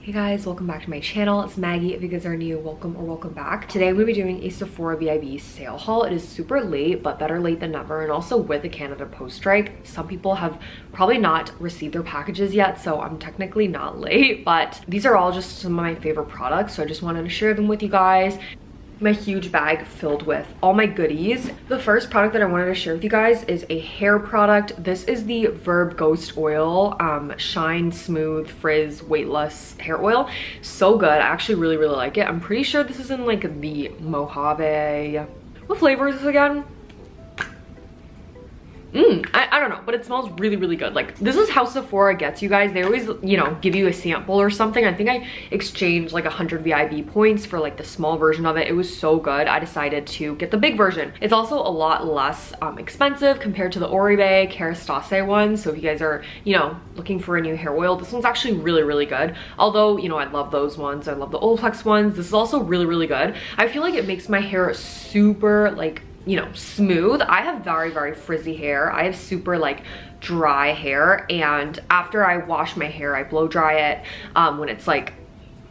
Hey guys, welcome back to my channel. It's Maggie. If you guys are new, welcome or welcome back. Today I'm going to be doing a Sephora VIB sale haul. It is super late, but better late than never. And also with the Canada Post strike, some people have probably not received their packages yet, so I'm technically not late. But these are all just some of my favorite products, so I just wanted to share them with you guys. My huge bag filled with all my goodies. The first product that I wanted to share with you guys is a hair product. This is the Verb Ghost Oil Shine Smooth Frizz Weightless Hair Oil. So good. I actually really like it. I'm pretty sure this is in like the Mojave. What flavor is this again? I don't know, but it smells really good. Like, this is how Sephora gets you guys. They always, you know, give you a sample or something. I think I exchanged like 100 VIB points for like the small version of it. It was so good. I decided to get the big version. It's also a lot less expensive compared to the Oribe Kerastase one. So if you guys are, you know, looking for a new hair oil, this one's actually really good. Although, you know, I love those ones. I love the Olaplex ones. This is also really good. I feel like it makes my hair super like, you know, smooth. I have very frizzy hair. I have super like dry hair, and after I wash my hair, I blow dry it. When it's like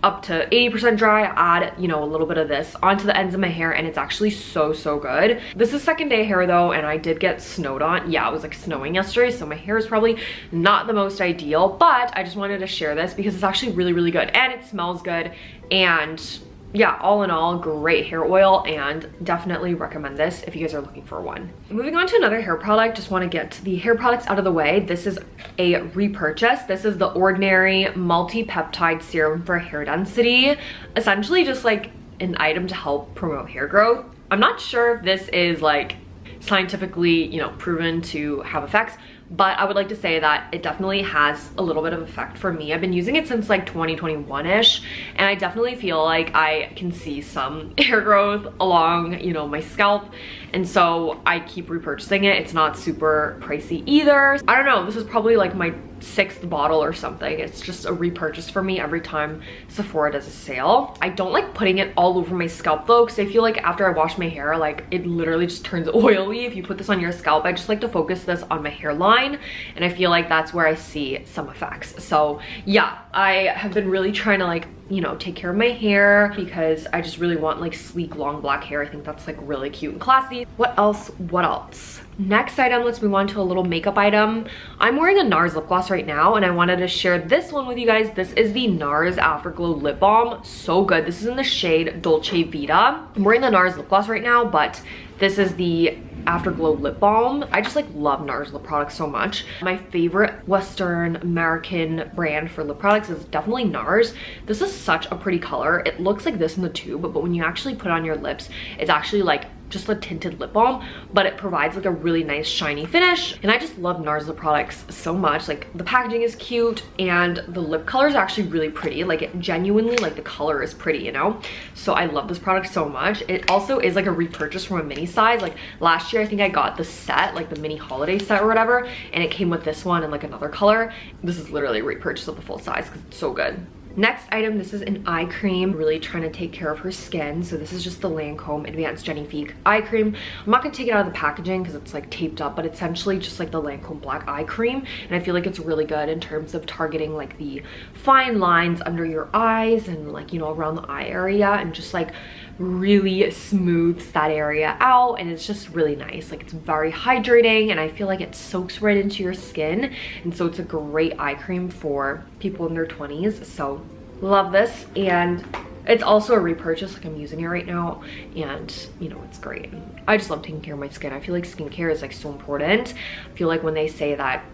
up to 80% dry, I add, you know, a little bit of this onto the ends of my hair, and it's actually so good. This is second day hair though, and I did get snowed on. Yeah, it was like snowing yesterday, so my hair is probably not the most ideal, but I just wanted to share this because it's actually really good, and it smells good, and yeah, all in all, great hair oil, and definitely recommend this if you guys are looking for one. Moving on to another hair product, just want to get the hair products out of the way. This is a repurchase. This is the Ordinary Multi-Peptide Serum for Hair Density. Essentially just like an item to help promote hair growth. I'm not sure if this is like scientifically, you know, proven to have effects, but I would like to say that it definitely has a little bit of effect for me. I've been using it since like 2021-ish, and I definitely feel like I can see some hair growth along, you know, my scalp, and so I keep repurchasing it. It's not super pricey either. I don't know, this is probably like my 6th bottle or something. It's just a repurchase for me every time Sephora does a sale. I don't like putting it all over my scalp though, because I feel like after I wash my hair, like it literally just turns oily if you put this on your scalp. I just like to focus this on my hairline, and I feel like that's where I see some effects. So yeah, I have been really trying to like, you know, take care of my hair because I just really want like sleek long black hair. I think that's like really cute and classy. What else? Next item, let's move on to a little makeup item. I'm wearing a NARS lip gloss right now, and I wanted to share this one with you guys. This is the NARS Afterglow Lip Balm. So good. This is in the shade Dolce Vita. I'm wearing the NARS lip gloss right now, but this is the Afterglow Lip Balm. I just like love NARS lip products so much. My favorite Western American brand for lip products is definitely NARS. This is such a pretty color. It looks like this in the tube, but when you actually put it on your lips, it's actually like just a tinted lip balm, but it provides like a really nice shiny finish. And I just love NARS lip products so much. Like, the packaging is cute, and the lip color is actually really pretty. Like, it genuinely, like, the color is pretty, you know? So I love this product so much. It also is like a repurchase from a mini size. Like, last year I think I got the set, like the mini holiday set or whatever, and it came with this one and like another color. This is literally a repurchase of the full size because it's so good. Next item, this is an eye cream. Really trying to take care of her skin. So this is just the Lancome Advanced Genifique eye cream. I'm not gonna take it out of the packaging because it's like taped up, but it's essentially just like the Lancome black eye cream. And I feel like it's really good in terms of targeting like the fine lines under your eyes and like, you know, around the eye area, and just like really smooths that area out, and it's just really nice. Like, it's very hydrating, and I feel like it soaks right into your skin, and so it's a great eye cream for people in their 20s. So love this, and it's also a repurchase. Like, I'm using it right now, and you know, it's great. I just love taking care of my skin. I feel like skincare is like so important. I feel like when they say that,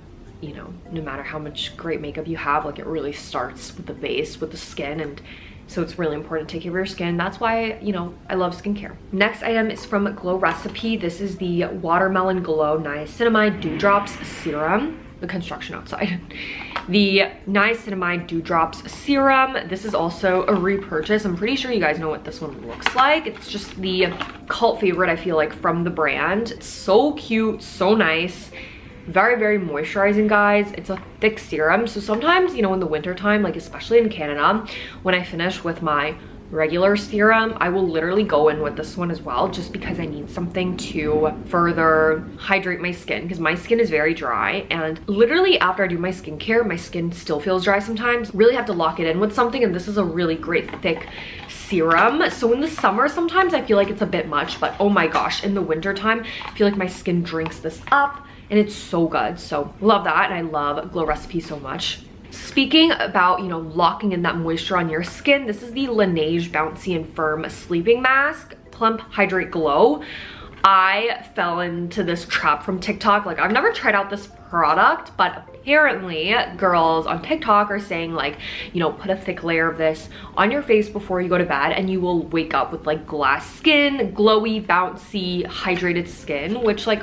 you know, no matter how much great makeup you have, like, it really starts with the base, with the skin, and so it's really important to take care of your skin. That's why, you know, I love skincare. Next item is from Glow Recipe. This is the Watermelon Glow Niacinamide Dewdrops Serum. The construction outside. The Niacinamide Dewdrops Serum. This is also a repurchase. I'm pretty sure you guys know what this one looks like. It's just the cult favorite, I feel like, from the brand. It's so cute, so nice. Very moisturizing, guys. It's a thick serum, so sometimes, you know, in the winter time, like especially in Canada, when I finish with my regular serum, I will literally go in with this one as well, just because I need something to further hydrate my skin, because my skin is very dry, and literally after I do my skincare, my skin still feels dry sometimes. Really have to lock it in with something, and this is a really great thick serum. So in the summer, sometimes I feel like it's a bit much, but oh my gosh, in the winter time, I feel like my skin drinks this up, and it's so good. So love that, and I love Glow Recipe so much. Speaking about, you know, locking in that moisture on your skin, this is the Laneige Bouncy and Firm Sleeping Mask, Plump Hydrate Glow. I fell into this trap from TikTok. Like, I've never tried out this product, but apparently girls on TikTok are saying, like, you know, put a thick layer of this on your face before you go to bed and you will wake up with like glass skin, glowy, bouncy, hydrated skin, which, like,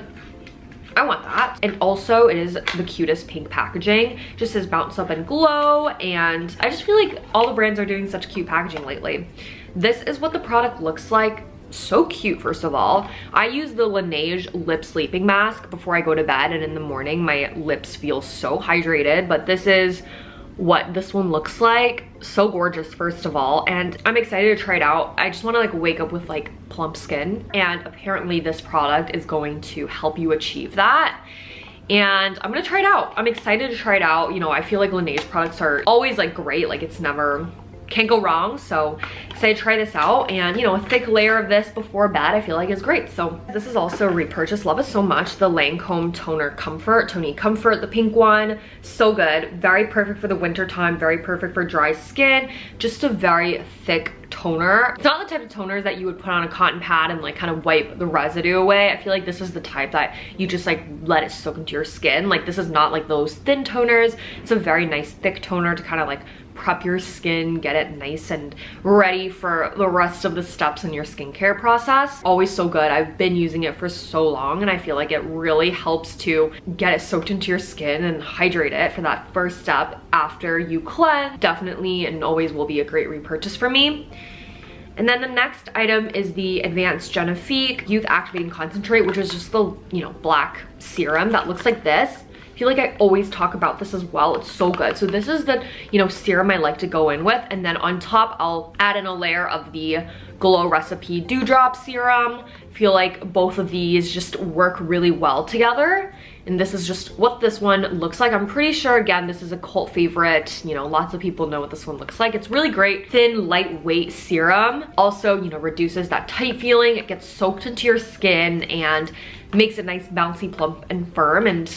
I want that. And also it is the cutest pink packaging. Just says bounce up and glow, and I just feel like all the brands are doing such cute packaging lately. This is what the product looks like. So cute. First of all, I use the Laneige lip sleeping mask before I go to bed, and in the morning my lips feel so hydrated, but this is what this one looks like. So gorgeous, first of all, and I'm excited to try it out. I just want to like wake up with like plump skin, and apparently this product is going to help you achieve that. And I'm gonna try it out. I'm excited to try it out. You know, I feel like Laneige products are always like great, like it's never, can't go wrong. So excited to try this out, and you know, a thick layer of this before bed I feel like is great. So this is also a repurchase. Love it so much. The Lancome Toner Comfort, Tony Comfort, the pink one, so good. Very perfect for the winter time, very perfect for dry skin. Just a very thick toner. It's not the type of toners that you would put on a cotton pad and like kind of wipe the residue away. I feel like this is the type that you just like let it soak into your skin. Like, this is not like those thin toners. It's a very nice thick toner to kind of like prep your skin, get it nice and ready for the rest of the steps in your skincare process. Always so good. I've been using it for so long, and I feel like it really helps to get it soaked into your skin and hydrate it for that first step after you cleanse. Definitely and always will be a great repurchase for me. And then the next item is the Advanced Genifique Youth Activating Concentrate, which is just the, you know, black serum that looks like this. I feel like I always talk about this as well. It's so good. So this is the, you know, serum I like to go in with, and then on top I'll add in a layer of the Glow Recipe Dewdrop Serum. I feel like both of these just work really well together, and this is just what this one looks like. I'm pretty sure, again, this is a cult favorite. You know, lots of people know what this one looks like. It's really great, thin, lightweight serum. Also, you know, reduces that tight feeling. It gets soaked into your skin and makes it nice, bouncy, plump, and firm, and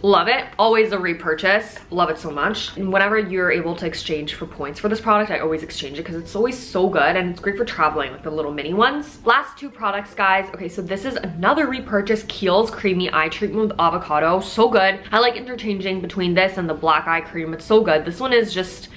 love it. Always a repurchase. Love it so much. And whenever you're able to exchange for points for this product, I always exchange it because it's always so good, and it's great for traveling, like the little mini ones. Last two products, guys. Okay, so this is another repurchase, Kiehl's Creamy Eye Treatment with Avocado. So good. I like interchanging between this and the black eye cream. It's so good. This one is just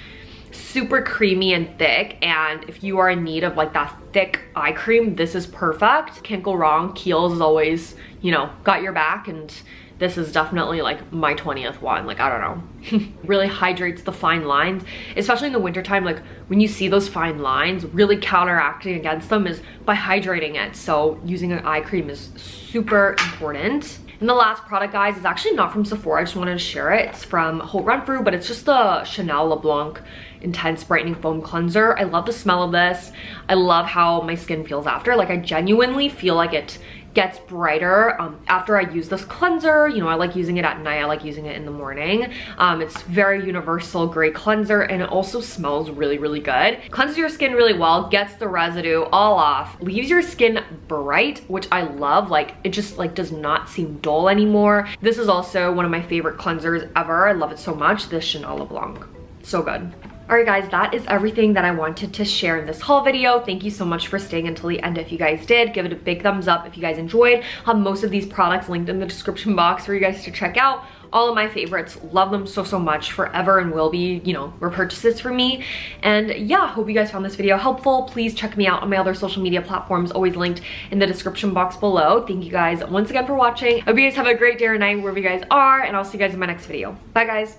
super creamy and thick, and if you are in need of like that thick eye cream, this is perfect. Can't go wrong. Kiehl's is always, you know, got your back, and this is definitely like my 20th one. Like, I don't know. Really hydrates the fine lines, especially in the wintertime. Like, when you see those fine lines, really counteracting against them is by hydrating it. So using an eye cream is super important. And the last product, guys, is actually not from Sephora. I just wanted to share it. It's from Haute Renfrew, but it's just the Chanel LeBlanc Intense Brightening Foam Cleanser. I love the smell of this. I love how my skin feels after. Like, I genuinely feel like it gets brighter after I use this cleanser. You know, I like using it at night. I like using it in the morning. It's very universal, great cleanser, and it also smells really, really good. Cleanses your skin really well, gets the residue all off, leaves your skin bright, which I love. Like, it just like does not seem dull anymore. This is also one of my favorite cleansers ever. I love it so much. This Chanel LeBlanc, so good. Alright guys, that is everything that I wanted to share in this haul video. Thank you so much for staying until the end. If you guys did, give it a big thumbs up if you guys enjoyed. I'll have most of these products linked in the description box for you guys to check out. All of my favorites, love them so much, forever, and will be, you know, repurchases for me. And yeah, hope you guys found this video helpful. Please check me out on my other social media platforms, always linked in the description box below. Thank you guys once again for watching. I hope you guys have a great day or night wherever you guys are, and I'll see you guys in my next video. Bye guys.